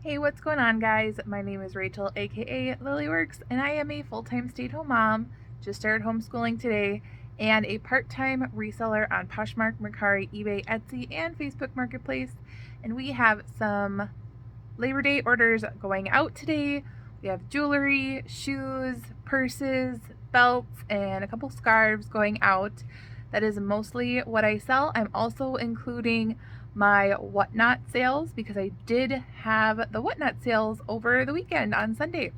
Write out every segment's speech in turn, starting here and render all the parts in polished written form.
Hey, what's going on, guys? My name is Rachel, aka Lilyworks, and I am a full-time stay-at-home mom, just started homeschooling today, and a part-time reseller on Poshmark, Mercari, eBay, Etsy, and Facebook Marketplace. And we have some Labor Day orders going out today. We have jewelry, shoes, purses, belts, and a couple scarves going out. That is mostly what I sell. I'm also including my whatnot sales because I did have the whatnot sales over the weekend on Sunday.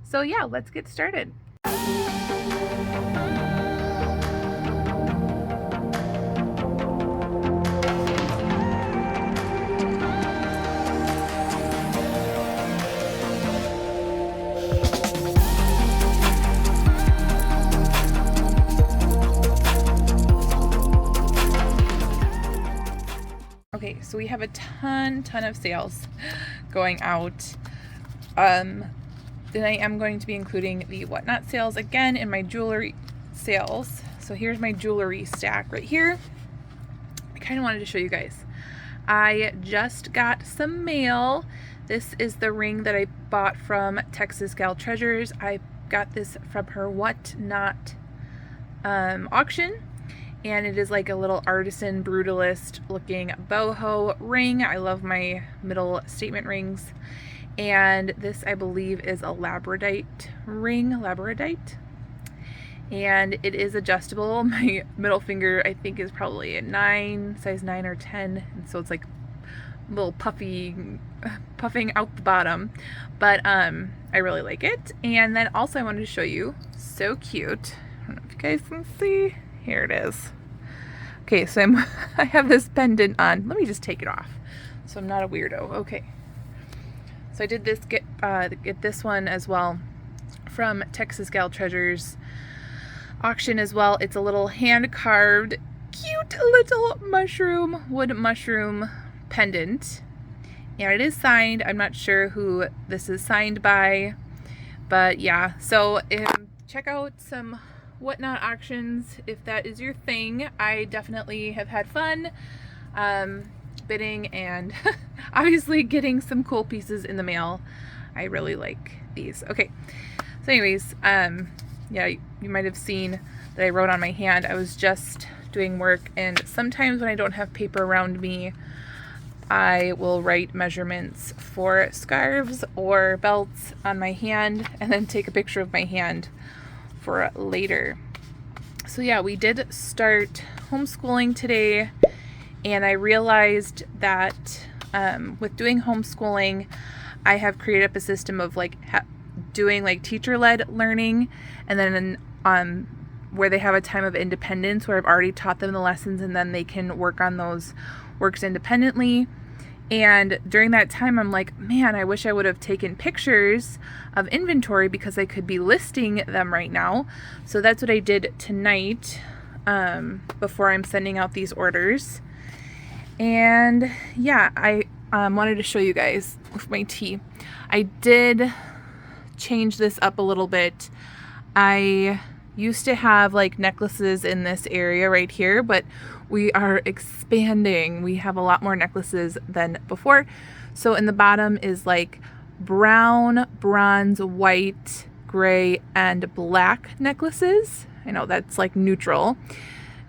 So yeah, let's get started. Okay, so we have a ton of sales going out. Then I am going to be including the whatnot sales again in my jewelry sales. So here's my jewelry stack right here. I kind of wanted to show you guys. I just got some mail. This is the ring that I bought from Texas Gal Treasures. I got this from her whatnot auction. And it is like a little artisan brutalist looking boho ring. I love my middle statement rings. And this, I believe, is a labradorite ring, and it is adjustable. My middle finger, I think, is probably a 9, size 9 or 10, and so it's like a little puffing out the bottom, but I really like it. And then also I wanted to show you, so cute, I don't know if you guys can see, here it is. Okay, so I have this pendant on. Let me just take it off so I'm not a weirdo. Okay, so I did this get this one as well from Texas Gal Treasures auction as well. It's a little hand carved cute little wood mushroom pendant, and it is signed. I'm not sure who this is signed by, but yeah, so check out some whatnot auctions if that is your thing. I definitely have had fun bidding and obviously getting some cool pieces in the mail. I really like these. Okay, so anyways, yeah, you might have seen that I wrote on my hand. I was just doing work, and sometimes when I don't have paper around me, I will write measurements for scarves or belts on my hand and then take a picture of my hand for later. So yeah, we did start homeschooling today, and I realized that with doing homeschooling, I have created up a system of like doing like teacher-led learning, and then where they have a time of independence where I've already taught them the lessons and then they can work on those works independently. And during that time, I'm like, man, I wish I would have taken pictures of inventory because I could be listing them right now. So that's what I did tonight before I'm sending out these orders. And yeah, I wanted to show you guys with my tea. I did change this up a little bit. I used to have like necklaces in this area right here, but we are expanding. We have a lot more necklaces than before. So in the bottom is like brown, bronze, white, gray, and black necklaces. I know that's like neutral.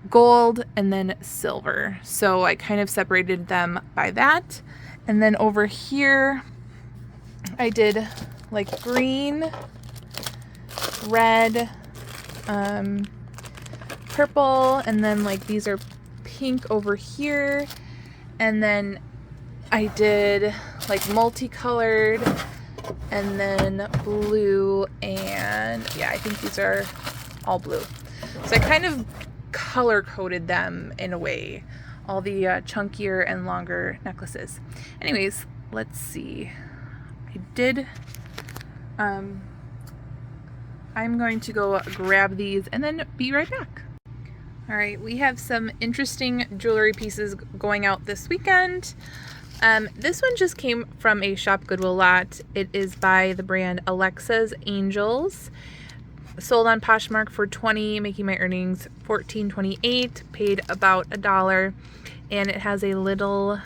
Gold, and then silver. So I kind of separated them by that. And then over here, I did like green, red, purple, and then like these are pink over here, and then I did like multicolored, and then blue, and yeah, I think these are all blue. So I kind of color coded them in a way, all the chunkier and longer necklaces. Anyways, let's see. I did I'm going to go grab these and then be right back. All right, we have some interesting jewelry pieces going out this weekend. This one just came from a Shop Goodwill lot. It is by the brand Alexa's Angels. Sold on Poshmark for $20, making my earnings $14.28. Paid about $1, and it has a little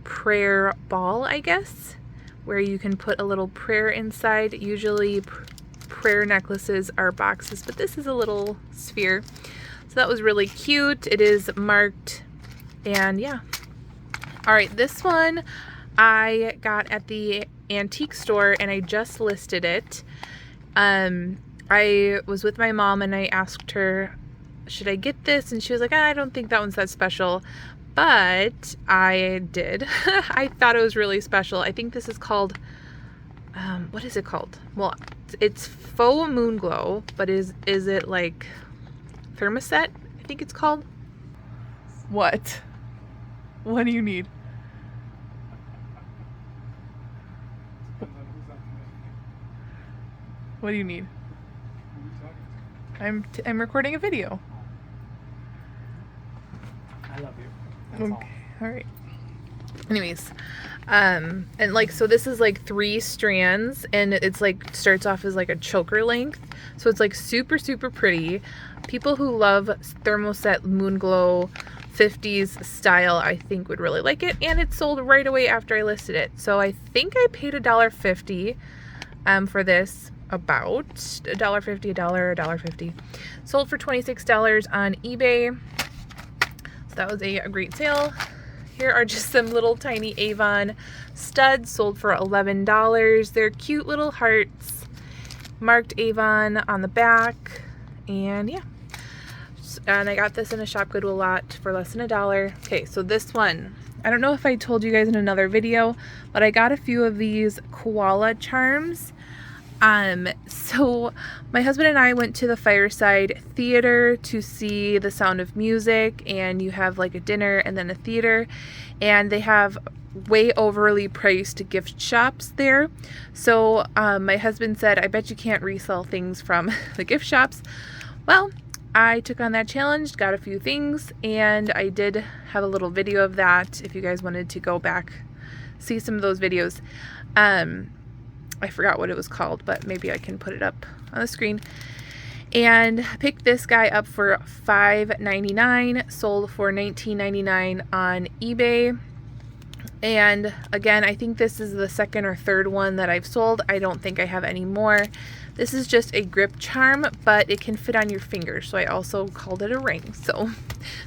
prayer ball, I guess, where you can put a little prayer inside. Usually prayer necklaces are boxes, but this is a little sphere. So that was really cute. It is marked, and yeah. All right, this one I got at the antique store and I just listed it. I was with my mom and I asked her, should I get this? And she was like, I don't think that one's that special. But I did. I thought it was really special. I think this is called, what is it called? Well, it's faux moon glow, but is it like thermoset? I think it's called. What? What do you need? What do you need? I'm recording a video. I love you. Okay. All right. Anyways, and like, so this is like 3 strands, and it's like starts off as like a choker length, so it's like super pretty. People who love thermoset moon glow 50s style, I think would really like it, and it sold right away after I listed it. So I think I paid $1.50 for this. About $1.50, $1.50. Sold for $26 on eBay. So that was a great sale. Here are just some little tiny Avon studs, sold for $11. They're cute little hearts, marked Avon on the back, and yeah. And I got this in a Shop Goodwill lot for less than $1. Okay, so this one, I don't know if I told you guys in another video, but I got a few of these koala charms. So my husband and I went to the Fireside Theater to see The Sound of Music, and you have like a dinner and then a theater, and they have way overly priced gift shops there. So my husband said, I bet you can't resell things from the gift shops. Well, I took on that challenge, got a few things, and I did have a little video of that if you guys wanted to go back, see some of those videos. I forgot what it was called, but maybe I can put it up on the screen. And picked this guy up for $5.99, sold for $19.99 on eBay. And again, I think this is the second or third one that I've sold. I don't think I have any more. This is just a grip charm, but it can fit on your finger, so I also called it a ring. So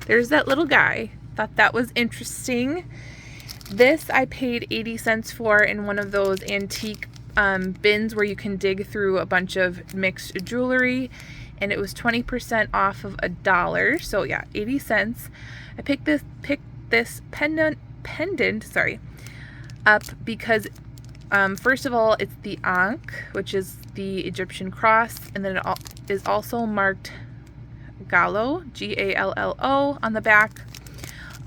there's that little guy. Thought that was interesting. This I paid 80 cents for in one of those antique bins where you can dig through a bunch of mixed jewelry, and it was 20% off of $1. So yeah, 80 cents. I picked this pendant up because first of all, it's the Ankh, which is the Egyptian cross, and then it is also marked Gallo, Gallo, on the back.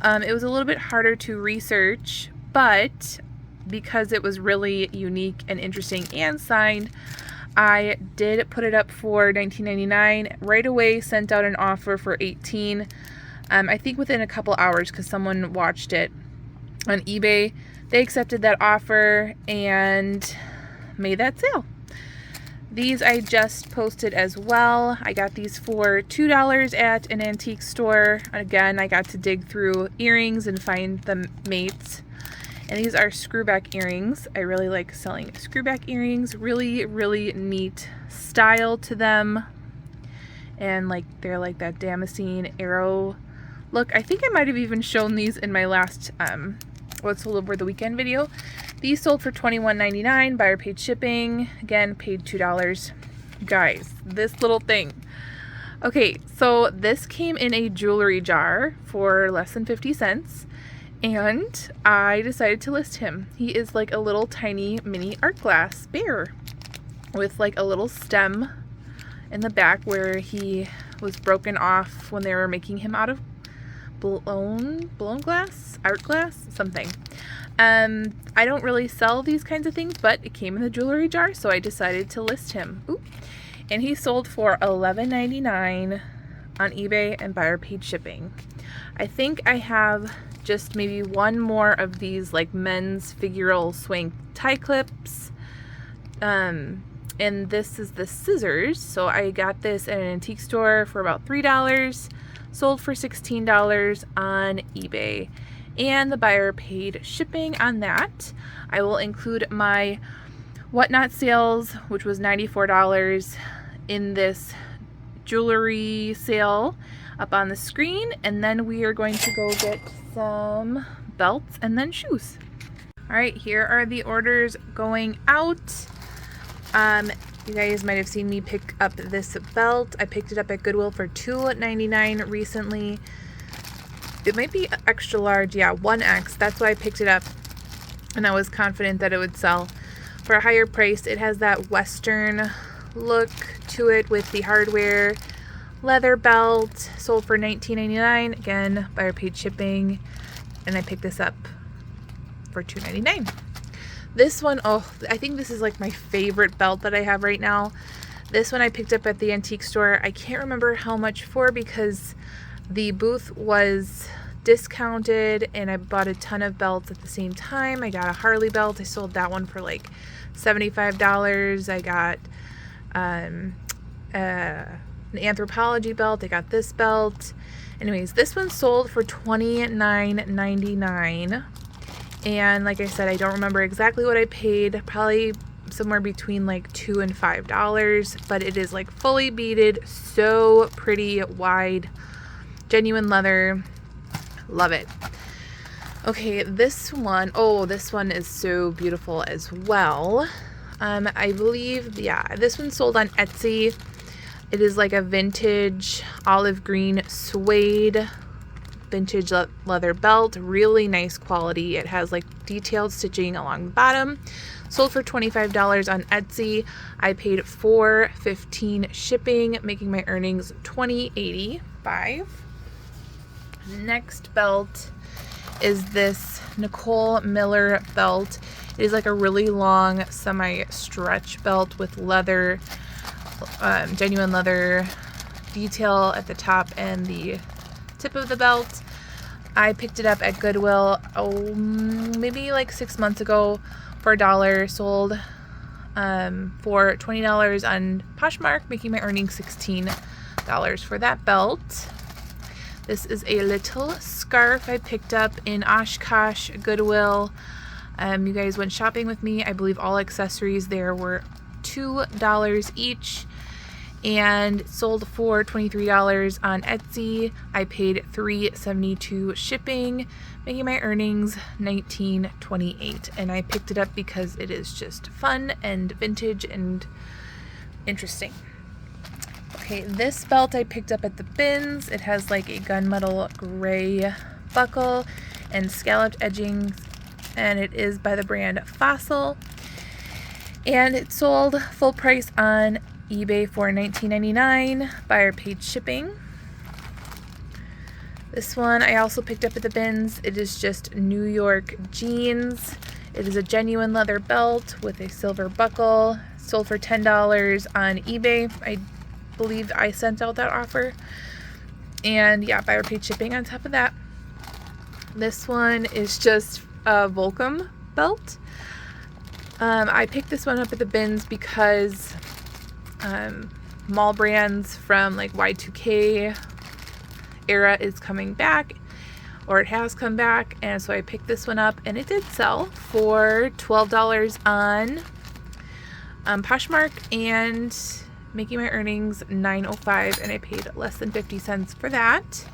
It was a little bit harder to research, but because it was really unique and interesting and signed, I did put it up for $19.99. Right away sent out an offer for $18. I think within a couple hours, because someone watched it on eBay. They accepted that offer and made that sale. These I just posted as well. I got these for $2 at an antique store. Again, I got to dig through earrings and find the mates. And these are screwback earrings. I really like selling screwback earrings. Really neat style to them. And like they're like that Damascene arrow look. I think I might have even shown these in my last what sold over the weekend video. These sold for $21.99. Buyer paid shipping. Again, paid $2. Guys, this little thing. Okay, so this came in a jewelry jar for less than 50 cents. And I decided to list him. He is like a little tiny mini art glass bear with like a little stem in the back where he was broken off when they were making him out of blown glass, art glass, something. I don't really sell these kinds of things, but it came in the jewelry jar, so I decided to list him. Ooh. And he sold for $11.99 on eBay, and buyer paid shipping. I think I have just maybe one more of these like men's figural swing tie clips. And this is the scissors. So I got this at an antique store for about $3, sold for $16 on eBay. and the buyer paid shipping on that. I will include my Whatnot sales, which was $94 in this jewelry sale, up on the screen, and then we are going to go get some belts and then shoes. All right, here are the orders going out. You guys might have seen me pick up this belt. I picked it up at Goodwill for $2.99 recently. It might be extra large, yeah, 1X. That's why I picked it up, and I was confident that it would sell for a higher price. It has that Western look to it with the hardware leather belt. Sold for $19.99. Again, buyer paid shipping, and I picked this up for $2.99. This one, oh, I think this is like my favorite belt that I have right now. This one I picked up at the antique store. I can't remember how much for because the booth was discounted and I bought a ton of belts at the same time. I got a Harley belt. I sold that one for like $75. I got an Anthropologie belt. I got this belt. Anyways, this one sold for $29.99. And like I said, I don't remember exactly what I paid. Probably somewhere between like $2 and $5. But it is like fully beaded. So pretty, wide, genuine leather. Love it. Okay, this one, oh, this one is so beautiful as well. I believe, yeah, this one sold on Etsy. It is like a vintage olive green suede vintage leather belt. Really nice quality. It has like detailed stitching along the bottom. Sold for $25 on Etsy. I paid $4.15 shipping, making my earnings $20.85. Next belt is this Nicole Miller belt. It is like a really long semi-stretch belt with leather, genuine leather detail at the top and the tip of the belt. I picked it up at Goodwill, maybe like 6 months ago for $1. Sold for $20 on Poshmark, making my earnings $16 for that belt. This is a little scarf I picked up in Oshkosh Goodwill. You guys went shopping with me. I believe all accessories there were $2 each and sold for $23 on Etsy. I paid $3.72 shipping, making my earnings $19.28. And I picked it up because it is just fun and vintage and interesting. Okay, this belt I picked up at the bins. It has like a gunmetal gray buckle and scalloped edgings, and it is by the brand Fossil. And it sold full price on eBay for $19.99. Buyer paid shipping. This one I also picked up at the bins. It is just New York jeans. It is a genuine leather belt with a silver buckle. Sold for $10 on eBay. I believe I sent out that offer. And yeah, buyer paid shipping on top of that. This one is just a Volcom belt. I picked this one up at the bins because mall brands from like Y2K era is coming back, or it has come back, and so I picked this one up, and it did sell for $12 on Poshmark, and making my earnings $9.05, and I paid less than 50 cents for that.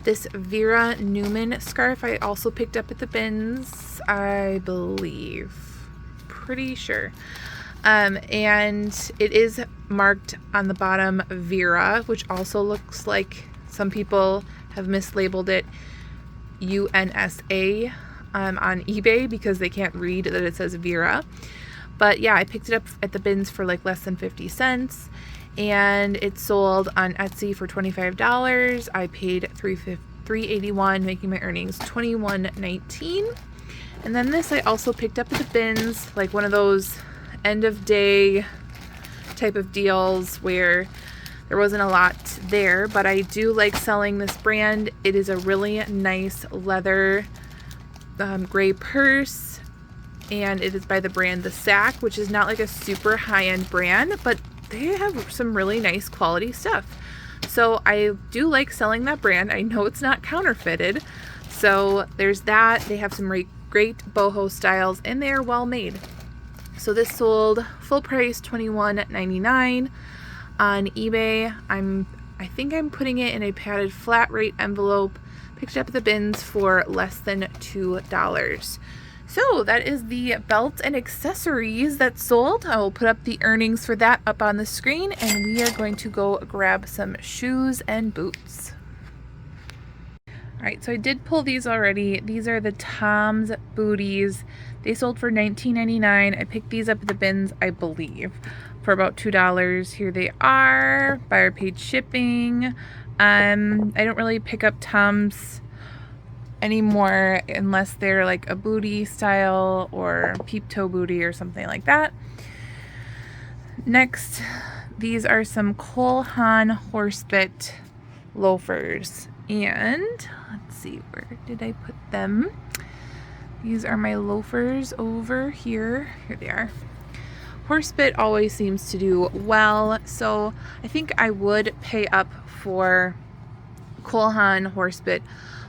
This Vera Newman scarf I also picked up at the bins, I believe. Pretty sure. And it is marked on the bottom Vera, which also looks like some people have mislabeled it UNSA on eBay because they can't read that it says Vera. But yeah, I picked it up at the bins for like less than 50 cents, and it sold on Etsy for $25. I paid $3.81, making my earnings $21.19. And then this I also picked up at the bins, like one of those end of day type of deals where there wasn't a lot there, but I do like selling this brand. It is a really nice leather gray purse, and it is by the brand The Sack, which is not like a super high-end brand, but they have some really nice quality stuff. So I do like selling that brand. I know it's not counterfeited, So there's that. They have some great boho styles and they're well made. So this sold full price $21.99 on eBay. I think I'm putting it in a padded flat rate envelope. Picked up at the bins for less than $2. So that is the belt and accessories that sold. I will put up the earnings for that up on the screen, and we are going to go grab some shoes and boots. All right, so I did pull these already. These are the Tom's booties. They sold for $19.99. I picked these up at the bins, I believe, for about $2. Here they are, buyer paid shipping. I don't really pick up Tom's anymore unless they're like a booty style or peep toe booty or something like that. Next, these are some Cole Haan horsebit loafers, and let's see, where did I put them? These are my loafers over here. Here they are. Horsebit always seems to do well, so I think I would pay up for Cole Haan horsebit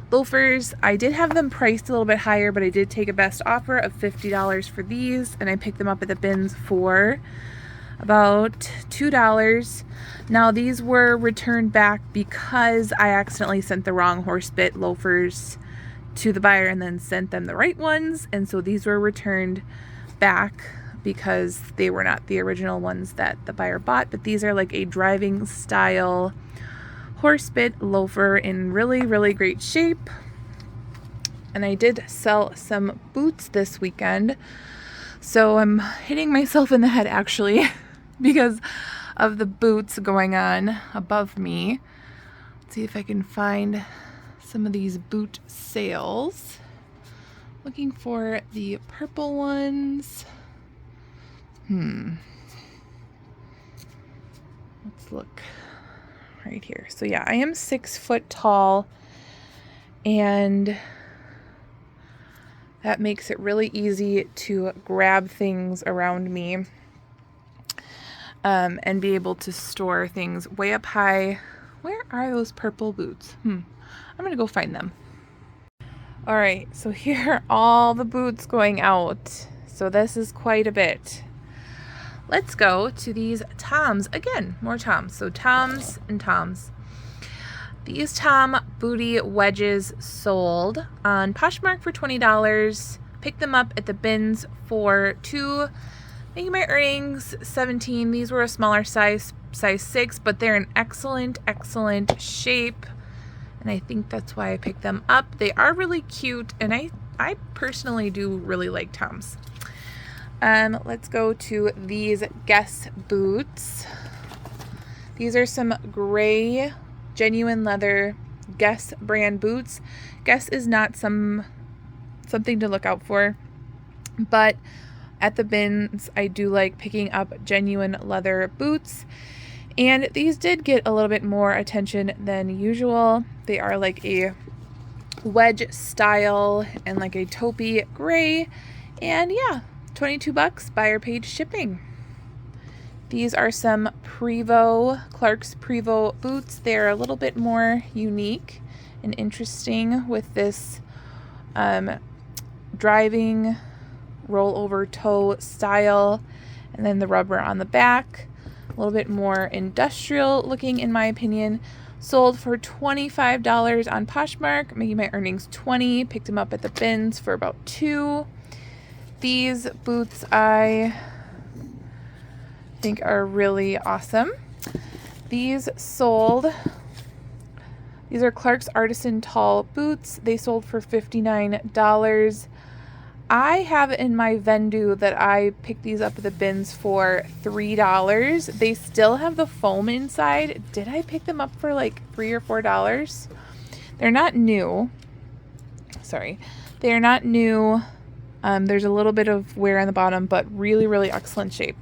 loafers. I did have them priced a little bit higher, but I did take a best offer of $50 for these, and I picked them up at the bins for about $2. Now these were returned back because I accidentally sent the wrong horsebit loafers to the buyer and then sent them the right ones, and so these were returned back because they were not the original ones that the buyer bought. But these are like a driving style horsebit loafer in really great shape. And I did sell some boots this weekend, so I'm hitting myself in the head actually because of the boots going on above me. Let's see if I can find some of these boot sales. Looking for the purple ones. Let's look right here. So yeah, I am 6 foot tall, and that makes it really easy to grab things around me and be able to store things way up high. Where are those purple boots? I'm gonna go find them. All right, so here are all the boots going out. So this is quite a bit. Let's go to these Toms. Again, more Toms. So Toms and Toms. These Tom booty wedges sold on Poshmark for $20. Picked them up at the bins for $2. Making my earnings $17. These were a smaller size 6, but they're in excellent shape. And I think that's why I picked them up. They are really cute, and I personally do really like Toms. Let's go to these Guess boots. These are some gray genuine leather Guess brand boots. Guess is not something to look out for, but at the bins I do like picking up genuine leather boots, and these did get a little bit more attention than usual. They are like a wedge style and like a taupey gray, and yeah, $22, buyer paid shipping. These are some Clark's Prevost boots. They're a little bit more unique and interesting with this driving rollover toe style, and then the rubber on the back. A little bit more industrial looking in my opinion. Sold for $25 on Poshmark, making my earnings $20. Picked them up at the bins for about $2. These boots I think are really awesome. These are Clark's Artisan Tall boots. They sold for $59. I have in my Vendoo that I picked these up at the bins for $3. They still have the foam inside. Did I pick them up for like $3 or $4? They're not new. Sorry. They are not new. There's a little bit of wear on the bottom, but really excellent shape.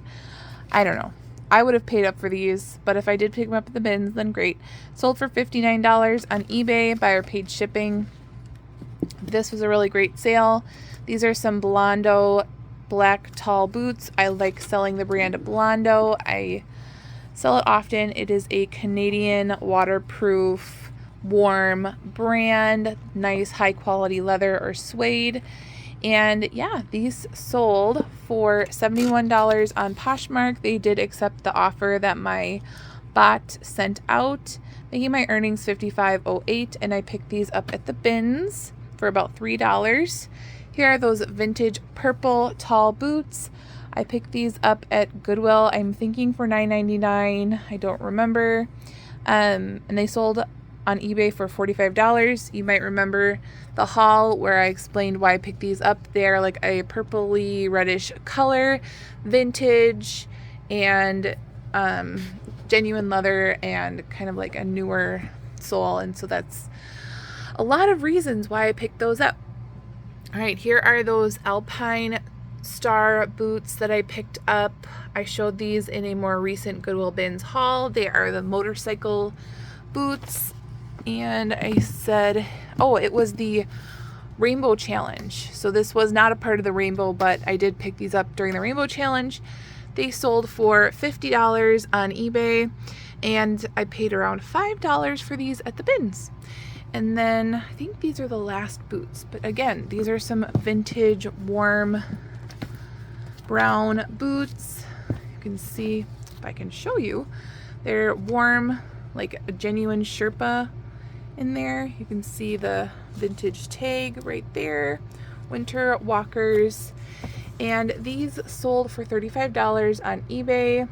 I don't know. I would have paid up for these, but if I did pick them up at the bins, then great. Sold for $59 on eBay, buyer paid shipping. This was a really great sale. These are some Blondo black tall boots. I like selling the brand Blondo. I sell it often. It is a Canadian waterproof warm brand, nice high quality leather or suede. And yeah, these sold for $71 on Poshmark. They did accept the offer that my bot sent out, making my earnings $55.08, and I picked these up at the bins for about $3. Here are those vintage purple tall boots. I picked these up at Goodwill, I'm thinking for $9.99. I don't remember. And they sold on eBay for $45. You might remember the haul where I explained why I picked these up. They're like a purpley reddish color, vintage, and genuine leather, and kind of like a newer sole. And so that's a lot of reasons why I picked those up. All right, here are those Alpine Star boots that I picked up. I showed these in a more recent Goodwill Bins haul. They are the motorcycle boots. And I said, oh, it was the Rainbow Challenge. So this was not a part of the Rainbow, but I did pick these up during the Rainbow Challenge. They sold for $50 on eBay, and I paid around $5 for these at the bins. And then I think these are the last boots. But again, these are some vintage warm brown boots. You can see, if I can show you, they're warm, like a genuine Sherpa in there. You can see the vintage tag right there. Winter walkers. And these sold for $35 on eBay.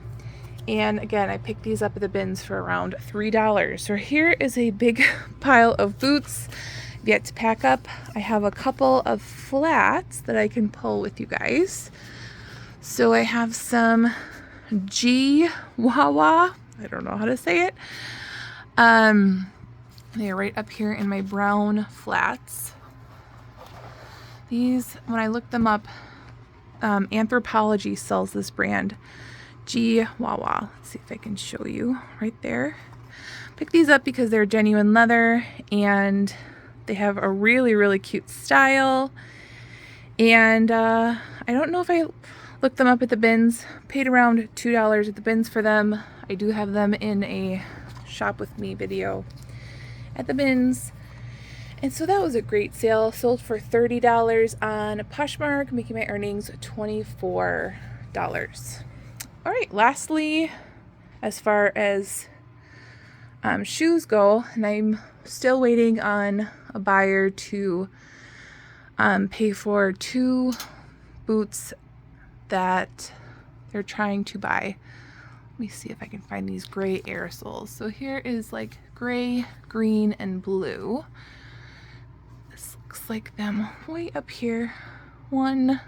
And again, I picked these up at the bins for around $3. So here is a big pile of boots yet to pack up. I have a couple of flats that I can pull with you guys. So I have some G Wawa. I don't know how to say it. They're right up here in my brown flats. These, when I looked them up, Anthropology sells this brand, G Wawa. Let's see if I can show you right there. Pick these up because they're genuine leather and they have a really, really cute style. And I don't know if I looked them up at the bins. Paid around $2 at the bins for them. I do have them in a shop with me video at the bins. And so that was a great sale. Sold for $30 on Poshmark, making my earnings $24. All right, lastly, as far as shoes go, and I'm still waiting on a buyer to pay for 2 boots that they're trying to buy. Let me see if I can find these gray aerosols. So here is like gray, green, and blue. This looks like them way up here. 1,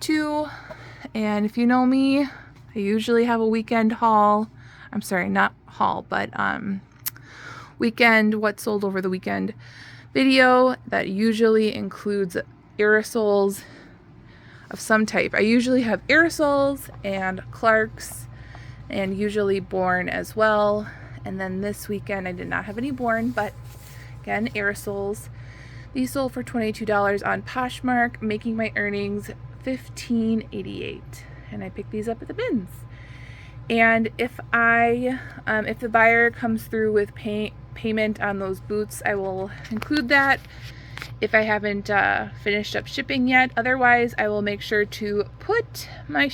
2, and if you know me, I usually have a weekend haul. I'm sorry, not haul, but weekend, what sold over the weekend video that usually includes aerosols of some type. I usually have aerosols and Clarks, and usually Born as well. And then this weekend I did not have any Born, but again, aerosols. These sold for $22 on Poshmark, making my earnings $15.88. And I picked these up at the bins. And if the buyer comes through with payment on those boots, I will include that if I haven't finished up shipping yet. Otherwise, I will make sure to put my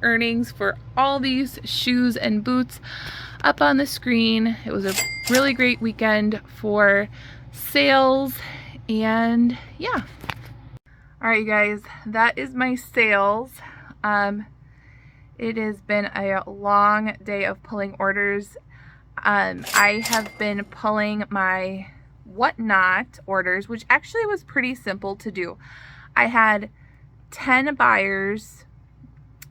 earnings for all these shoes and boots up on the screen. It was a really great weekend for sales, and yeah. All right, you guys, that is my sales. It has been a long day of pulling orders. I have been pulling my Whatnot orders, which actually was pretty simple to do. I had 10 buyers,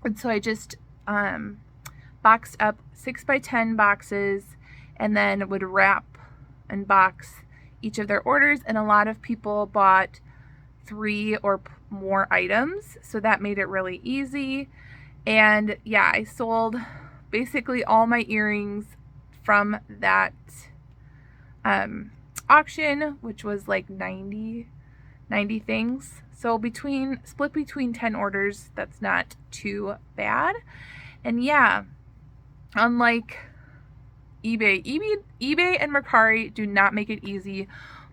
and so I just boxed up 6x10 boxes and then would wrap and box each of their orders. And a lot of people bought 3 or more items, so that made it really easy. And yeah, I sold basically all my earrings from that auction, which was like 90 things. So split between 10 orders, that's not too bad. And yeah, unlike eBay and Mercari do not make it easy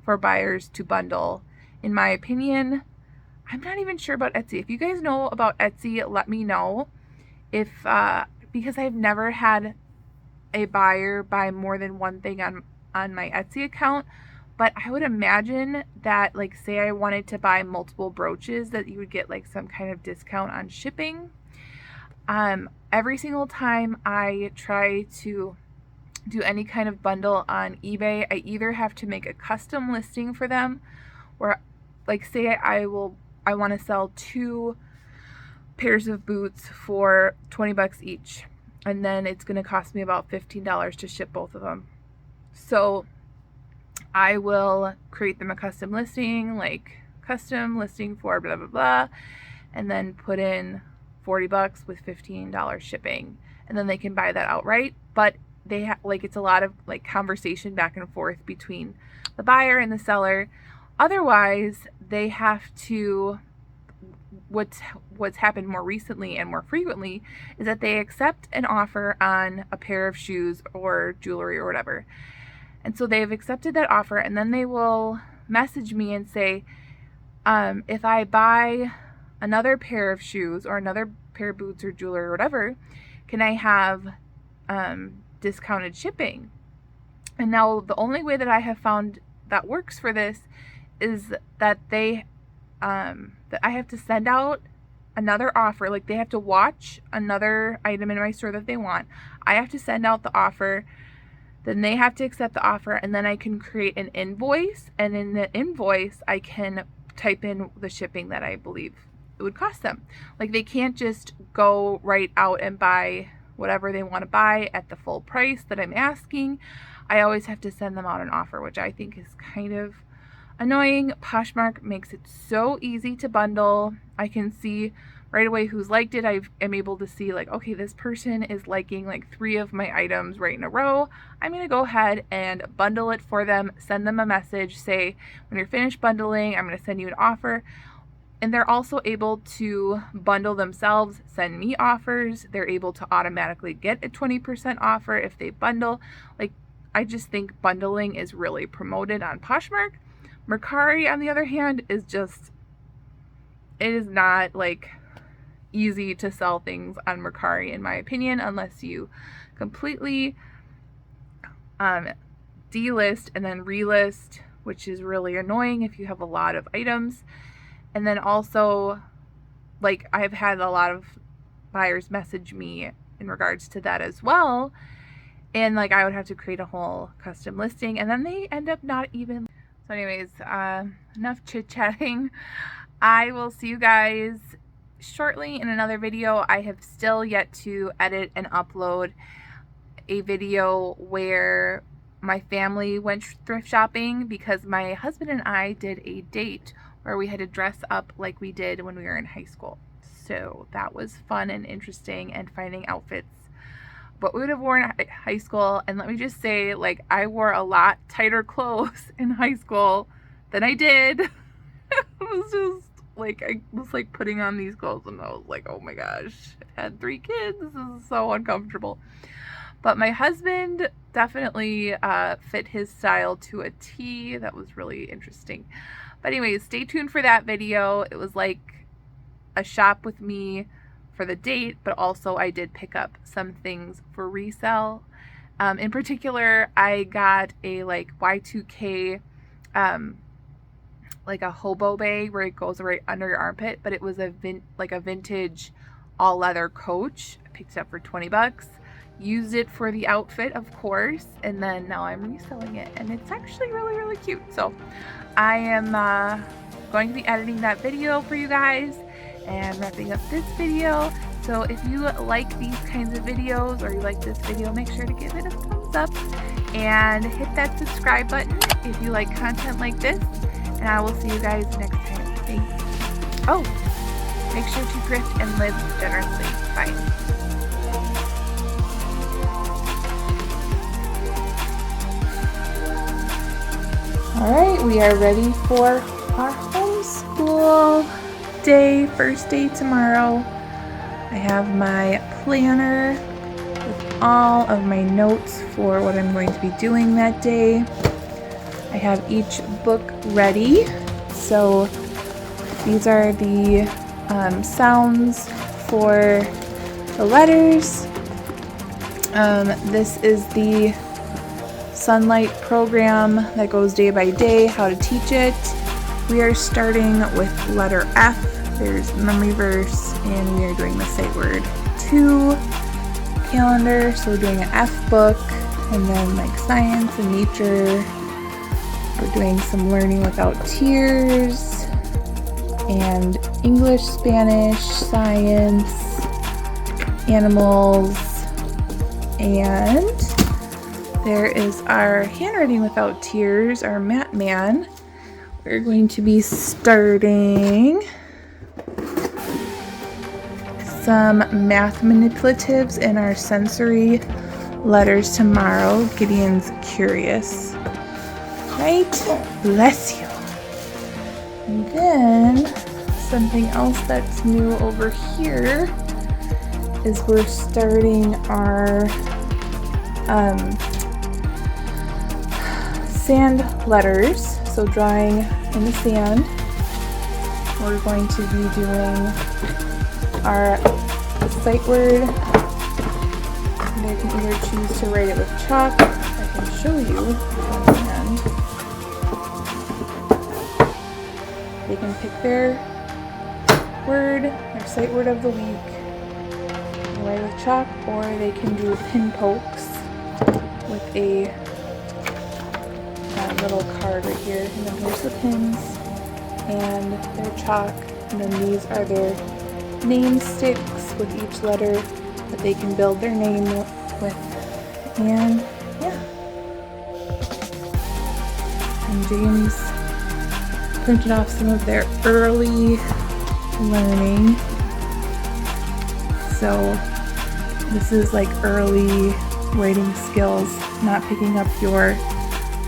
for buyers to bundle, in my opinion. I'm not even sure about Etsy. If you guys know about Etsy, let me know. If because I've never had a buyer buy more than one thing on my Etsy account, but I would imagine that, like, say I wanted to buy multiple brooches, that you would get like some kind of discount on shipping. Every single time I try to do any kind of bundle on eBay, I either have to make a custom listing for them, or like say I want to sell 2 pairs of boots for 20 bucks each, and then it's going to cost me about $15 to ship both of them. So I will create them a custom listing, like custom listing for blah blah blah, and then put in 40 bucks with $15 shipping, and then they can buy that outright. But they like, it's a lot of like conversation back and forth between the buyer and the seller. Otherwise, they have to, what's happened more recently and more frequently is that they accept an offer on a pair of shoes or jewelry or whatever. And so they've accepted that offer, and then they will message me and say, if I buy another pair of shoes or another pair of boots or jewelry or whatever, can I have discounted shipping? And now the only way that I have found that works for this is that that I have to send out another offer. Like, they have to watch another item in my store that they want. I have to send out the offer, then they have to accept the offer, and then I can create an invoice, and in the invoice I can type in the shipping that I believe it would cost them. Like, they can't just go right out and buy whatever they want to buy at the full price that I'm asking. I always have to send them out an offer, which I think is kind of annoying. Poshmark makes it so easy to bundle. I can see right away who's liked it. I am able to see, like, okay, this person is liking like 3 of my items right in a row. I'm going to go ahead and bundle it for them, send them a message, say, when you're finished bundling, I'm going to send you an offer. And they're also able to bundle themselves, send me offers. They're able to automatically get a 20% offer if they bundle. Like, I just think bundling is really promoted on Poshmark. Mercari, on the other hand, is just, it is not like easy to sell things on Mercari, in my opinion, unless you completely delist and then relist, which is really annoying if you have a lot of items. And then also, like, I've had a lot of buyers message me in regards to that as well. And like, I would have to create a whole custom listing, and then they end up not even. So anyways, enough chit-chatting. I will see you guys shortly in another video. I have still yet to edit and upload a video where my family went thrift shopping, because my husband and I did a date where we had to dress up like we did when we were in high school. So that was fun and interesting, and finding outfits what we would have worn at high school. And let me just say, like, I wore a lot tighter clothes in high school than I did. It was just like, I was like putting on these clothes and I was like, oh my gosh, I've had 3 kids, this is so uncomfortable. But my husband definitely fit his style to a T. That was really interesting. But anyways, stay tuned for that video. It was like a shop with me for the date, but also I did pick up some things for resale. In particular, I got a like Y2K like a hobo bag where it goes right under your armpit, but it was a vintage all leather coach. I picked it up for 20 bucks. Used it for the outfit, of course, and then now I'm reselling it, and it's actually really, really cute. So I am going to be editing that video for you guys and wrapping up this video. So if you like these kinds of videos, or you like this video, make sure to give it a thumbs up and hit that subscribe button if you like content like this, and I will see you guys next time. Thanks. Oh, make sure to thrift and live generously. Bye. All right, we are ready for our homeschool day, first day tomorrow. I have my planner with all of my notes for what I'm going to be doing that day. I have each book ready. So these are the sounds for the letters. This is the Sunlight program that goes day by day, how to teach it. We are starting with letter F. There's memory verse, and we are doing the sight word 2 calendar. So we're doing an F book, and then like science and nature. We're doing some learning without tears, and English, Spanish, science, animals, and there is our handwriting without tears, our Mat Man. We're going to be starting some math manipulatives in our sensory letters tomorrow. Gideon's curious. Right? Bless you. And then something else that's new over here is we're starting our sand letters. So drawing in the sand. We're going to be doing our sight word. They can either choose to write it with chalk. I can show you on hand. They can pick their word, their sight word of the week, and write with chalk, or they can do pin pokes with a little card right here. And then here's the pins and their chalk, and then these are their name sticks with each letter that they can build their name with. And yeah. And James printed off some of their early learning. So this is like early writing skills, not picking up your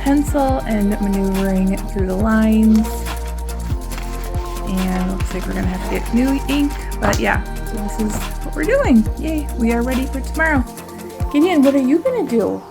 pencil and maneuvering through the lines. And looks like we're gonna have to get new ink, but yeah, so this is what we're doing. Yay, we are ready for tomorrow. Gideon, what are you gonna do?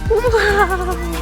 Wow.